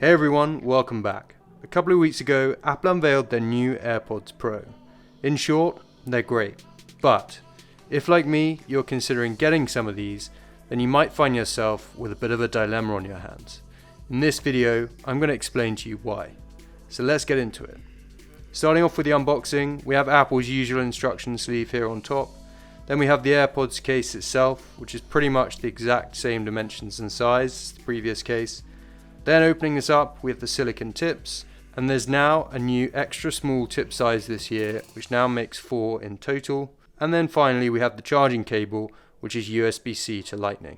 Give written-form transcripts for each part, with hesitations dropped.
Hey everyone, welcome back. A couple of weeks ago, Apple unveiled their new AirPods Pro. In short, they're great. But if, like me, you're considering getting some of these, then you might find yourself with a bit of a dilemma on your hands. In this video, I'm going to explain to you why. So let's get into it. Starting off with the unboxing, we have Apple's usual instruction sleeve here on top. Then we have the AirPods case itself, which is pretty much the exact same dimensions and size as the previous case. Then opening this up, we have the silicone tips, and there's now a new extra small tip size this year, which now makes 4 in total. And then finally we have the charging cable, which is USB-C to Lightning.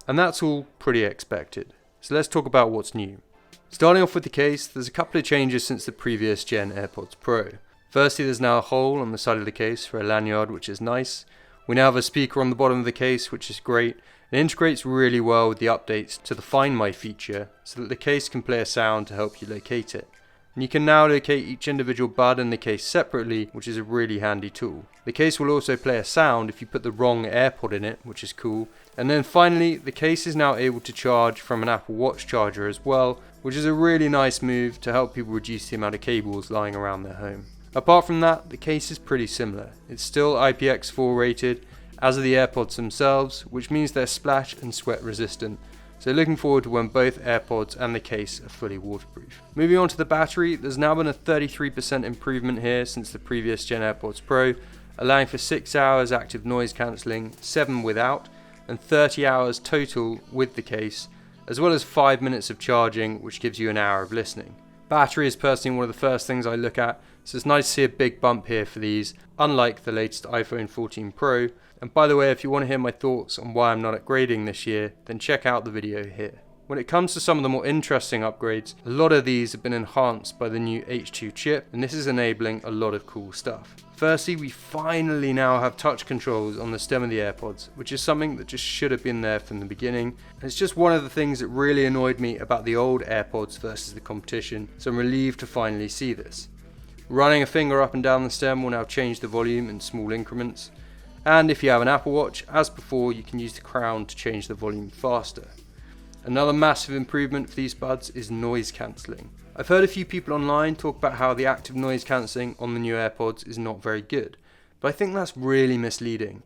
And that's all pretty expected. So let's talk about what's new. Starting off with the case, there's a couple of changes since the previous gen AirPods Pro. Firstly, there's now a hole on the side of the case for a lanyard, which is nice. We now have a speaker on the bottom of the case, which is great. It integrates really well with the updates to the Find My feature so that the case can play a sound to help you locate it. And you can now locate each individual bud in the case separately, which is a really handy tool. The case will also play a sound if you put the wrong AirPod in it, which is cool. And then finally, the case is now able to charge from an Apple Watch charger as well, which is a really nice move to help people reduce the amount of cables lying around their home. Apart from that, the case is pretty similar. It's still IPX4 rated, as are the AirPods themselves, which means they're splash and sweat resistant. So looking forward to when both AirPods and the case are fully waterproof. Moving on to the battery, there's now been a 33% improvement here since the previous gen AirPods Pro, allowing for 6 hours active noise cancelling, 7 without, and 30 hours total with the case, as well as 5 minutes of charging, which gives you an hour of listening. Battery is personally one of the first things I look at, so it's nice to see a big bump here for these, unlike the latest iPhone 14 Pro. And by the way, if you want to hear my thoughts on why I'm not upgrading this year, then check out the video here. When it comes to some of the more interesting upgrades, a lot of these have been enhanced by the new H2 chip, and this is enabling a lot of cool stuff. Firstly, we finally now have touch controls on the stem of the AirPods, which is something that just should have been there from the beginning. And it's just one of the things that really annoyed me about the old AirPods versus the competition, so I'm relieved to finally see this. Running a finger up and down the stem will now change the volume in small increments. And if you have an Apple Watch, as before, you can use the crown to change the volume faster. Another massive improvement for these buds is noise cancelling. I've heard a few people online talk about how the active noise cancelling on the new AirPods is not very good, but I think that's really misleading.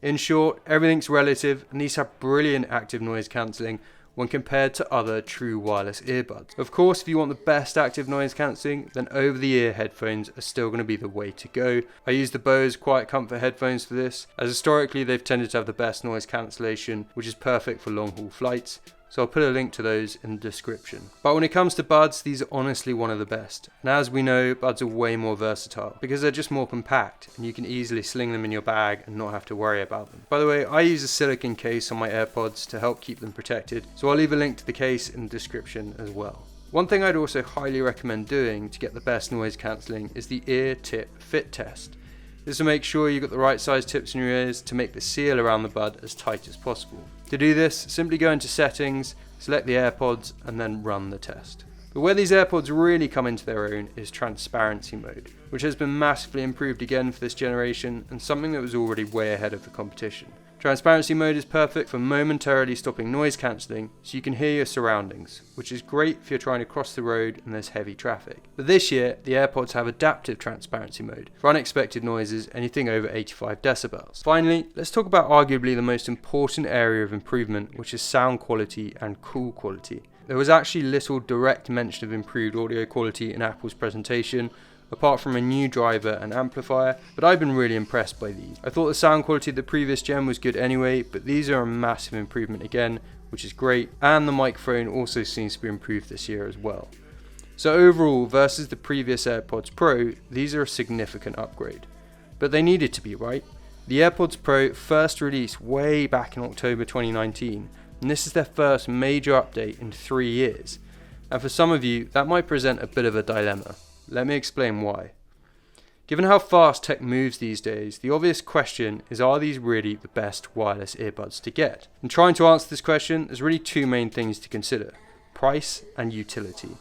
In short, everything's relative, and these have brilliant active noise cancelling when compared to other true wireless earbuds. Of course, if you want the best active noise cancelling, then over-the-ear headphones are still going to be the way to go. I use the Bose Quiet Comfort headphones for this, as historically they've tended to have the best noise cancellation, which is perfect for long-haul flights. So I'll put a link to those in the description. But when it comes to buds, these are honestly one of the best. And as we know, buds are way more versatile because they're just more compact and you can easily sling them in your bag and not have to worry about them. By the way, I use a silicone case on my AirPods to help keep them protected, so I'll leave a link to the case in the description as well. One thing I'd also highly recommend doing to get the best noise cancelling is the ear tip fit test. This will make sure you've got the right size tips in your ears to make the seal around the bud as tight as possible. To do this, simply go into settings, select the AirPods and then run the test. But where these AirPods really come into their own is transparency mode, which has been massively improved again for this generation and something that was already way ahead of the competition. Transparency mode is perfect for momentarily stopping noise cancelling so you can hear your surroundings, which is great if you're trying to cross the road and there's heavy traffic. But this year, the AirPods have adaptive transparency mode for unexpected noises, anything over 85 decibels. Finally, let's talk about arguably the most important area of improvement, which is sound quality and call quality. There was actually little direct mention of improved audio quality in Apple's presentation, apart from a new driver and amplifier, but I've been really impressed by these. I thought the sound quality of the previous gen was good anyway, but these are a massive improvement again, which is great, and the microphone also seems to be improved this year as well. So overall, versus the previous AirPods Pro, these are a significant upgrade. But they needed to be, right? The AirPods Pro first released way back in October 2019, and this is their first major update in 3 years. And for some of you, that might present a bit of a dilemma. Let me explain why. Given how fast tech moves these days, the obvious question is, are these really the best wireless earbuds to get? And trying to answer this question, there's really two main things to consider: price and utility.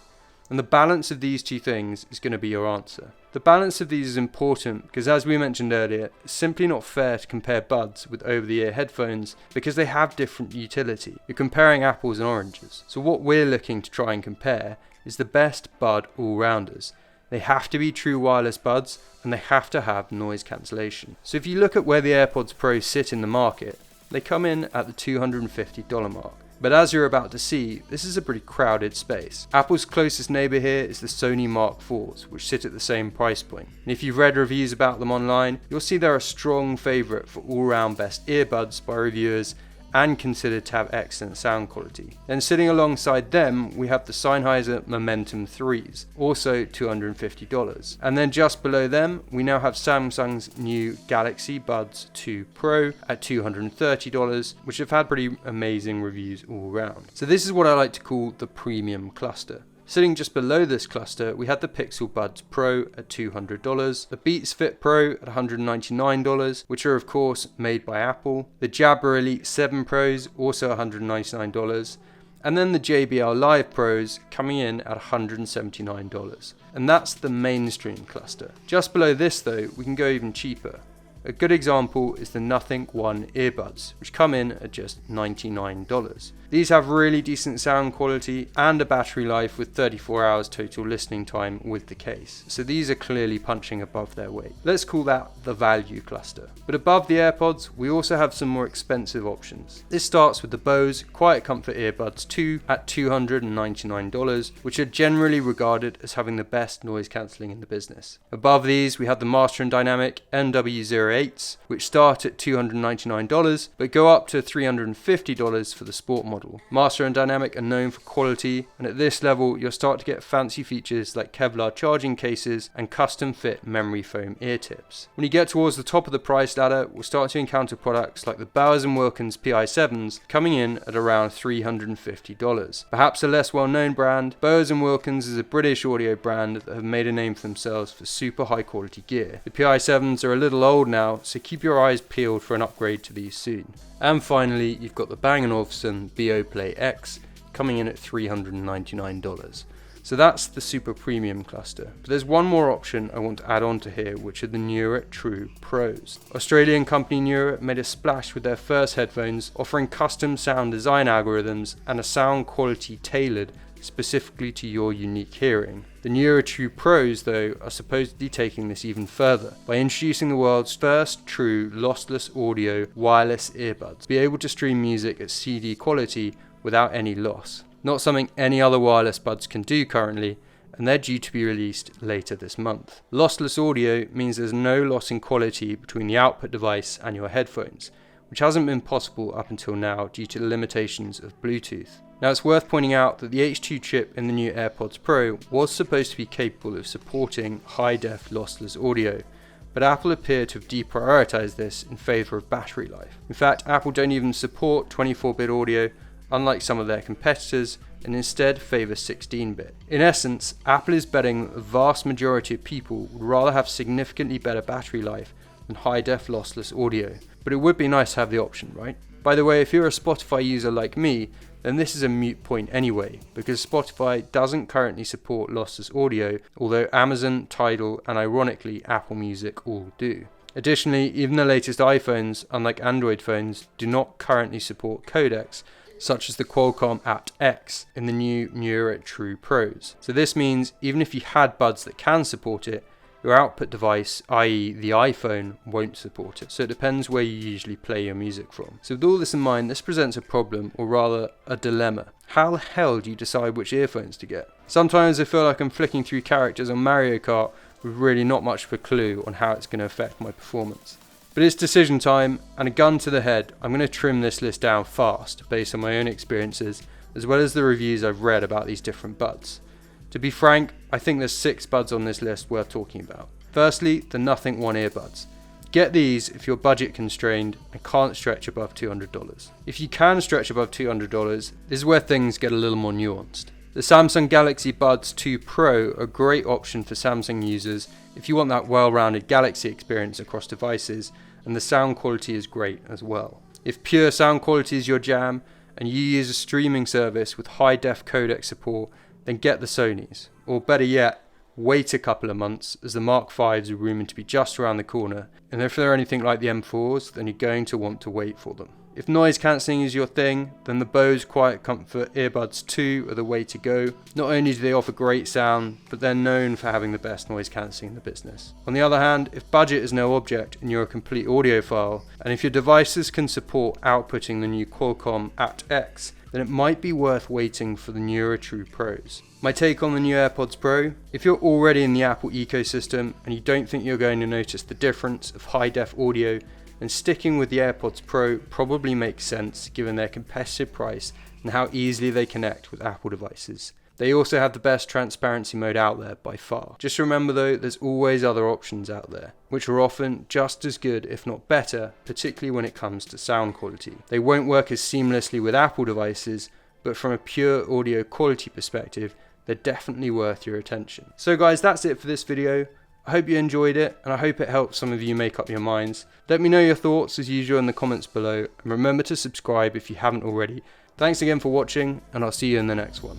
And the balance of these two things is going to be your answer. The balance of these is important because, as we mentioned earlier, it's simply not fair to compare buds with over-the-ear headphones because they have different utility. You're comparing apples and oranges. So what we're looking to try and compare is the best bud all-rounders. They have to be true wireless buds and they have to have noise cancellation. So if you look at where the AirPods Pro sit in the market, they come in at the $250 mark. But as you're about to see, this is a pretty crowded space. Apple's closest neighbour here is the Sony Mark IVs, which sit at the same price point. And if you've read reviews about them online, you'll see they're a strong favourite for all-round best earbuds by reviewers and considered to have excellent sound quality. Then sitting alongside them, we have the Sennheiser Momentum 3s, also $250. And then just below them, we now have Samsung's new Galaxy Buds 2 Pro at $230, which have had pretty amazing reviews all around. So this is what I like to call the premium cluster. Sitting just below this cluster, we had the Pixel Buds Pro at $200, the Beats Fit Pro at $199, which are of course made by Apple, the Jabra Elite 7 Pros also $199, and then the JBL Live Pros coming in at $179. And that's the mainstream cluster. Just below this though, we can go even cheaper. A good example is the Nothing One earbuds, which come in at just $99. These have really decent sound quality and a battery life with 34 hours total listening time with the case. So these are clearly punching above their weight. Let's call that the value cluster. But above the AirPods, we also have some more expensive options. This starts with the Bose Quiet Comfort Earbuds 2 at $299, which are generally regarded as having the best noise cancelling in the business. Above these, we have the Master & Dynamic MW08s, which start at $299, but go up to $350 for the Sport model. Master & Dynamic are known for quality, and at this level you'll start to get fancy features like Kevlar charging cases and custom fit memory foam ear tips. When you get towards the top of the price ladder, we'll start to encounter products like the Bowers & Wilkins PI7s coming in at around $350. Perhaps a less well-known brand, Bowers & Wilkins is a British audio brand that have made a name for themselves for super high quality gear. The PI7s are a little old now, so keep your eyes peeled for an upgrade to these soon. And finally, you've got the Bang & Olufsen Beoplay X coming in at $399. So that's the super premium cluster. But there's one more option I want to add on to here, which are the Neura True Pros. Australian company Neura made a splash with their first headphones, offering custom sound design algorithms and a sound quality tailored specifically to your unique hearing. The Neura True Pros, though, are supposedly taking this even further by introducing the world's first true lossless audio wireless earbuds, be able to stream music at CD quality without any loss. Not something any other wireless buds can do currently, and they're due to be released later this month. Lossless audio means there's no loss in quality between the output device and your headphones, which hasn't been possible up until now due to the limitations of Bluetooth. Now it's worth pointing out that the H2 chip in the new AirPods Pro was supposed to be capable of supporting high-def lossless audio, but Apple appear to have deprioritized this in favour of battery life. In fact, Apple don't even support 24-bit audio, unlike some of their competitors, and instead favour 16-bit. In essence, Apple is betting that the vast majority of people would rather have significantly better battery life than high-def lossless audio, but it would be nice to have the option, right? By the way, if you're a Spotify user like me, then this is a moot point anyway, because Spotify doesn't currently support lossless audio, although Amazon, Tidal, and ironically Apple Music all do. Additionally, even the latest iPhones, unlike Android phones, do not currently support codecs, such as the Qualcomm aptX in the new Neura True Pros. So this means even if you had buds that can support it, your output device, i.e. the iPhone, won't support it. So it depends where you usually play your music from. So with all this in mind, this presents a problem, or rather a dilemma. How the hell do you decide which earphones to get? Sometimes I feel like I'm flicking through characters on Mario Kart with really not much of a clue on how it's going to affect my performance. But it's decision time, and a gun to the head, I'm going to trim this list down fast based on my own experiences, as well as the reviews I've read about these different buds. To be frank, I think there's 6 buds on this list worth talking about. Firstly, the Nothing One earbuds. Get these if you're budget constrained and can't stretch above $200. If you can stretch above $200, this is where things get a little more nuanced. The Samsung Galaxy Buds 2 Pro are a great option for Samsung users if you want that well-rounded Galaxy experience across devices, and the sound quality is great as well. If pure sound quality is your jam and you use a streaming service with high-def codec support, then get the Sonys, or better yet, wait a couple of months, as the Mark 5s are rumoured to be just around the corner, and if they're anything like the M4s, then you're going to want to wait for them. If noise cancelling is your thing, then the Bose Quiet Comfort Earbuds 2 are the way to go. Not only do they offer great sound, but they're known for having the best noise cancelling in the business. On the other hand, if budget is no object and you're a complete audiophile, and if your devices can support outputting the new Qualcomm aptX, then it might be worth waiting for the newer True Pros. My take on the new AirPods Pro: if you're already in the Apple ecosystem and you don't think you're going to notice the difference of high-def audio, then sticking with the AirPods Pro probably makes sense given their competitive price and how easily they connect with Apple devices. They also have the best transparency mode out there by far. Just remember though, there's always other options out there, which are often just as good if not better, particularly when it comes to sound quality. They won't work as seamlessly with Apple devices, but from a pure audio quality perspective, they're definitely worth your attention. So guys, that's it for this video. I hope you enjoyed it, and I hope it helps some of you make up your minds. Let me know your thoughts as usual in the comments below, and remember to subscribe if you haven't already. Thanks again for watching, and I'll see you in the next one.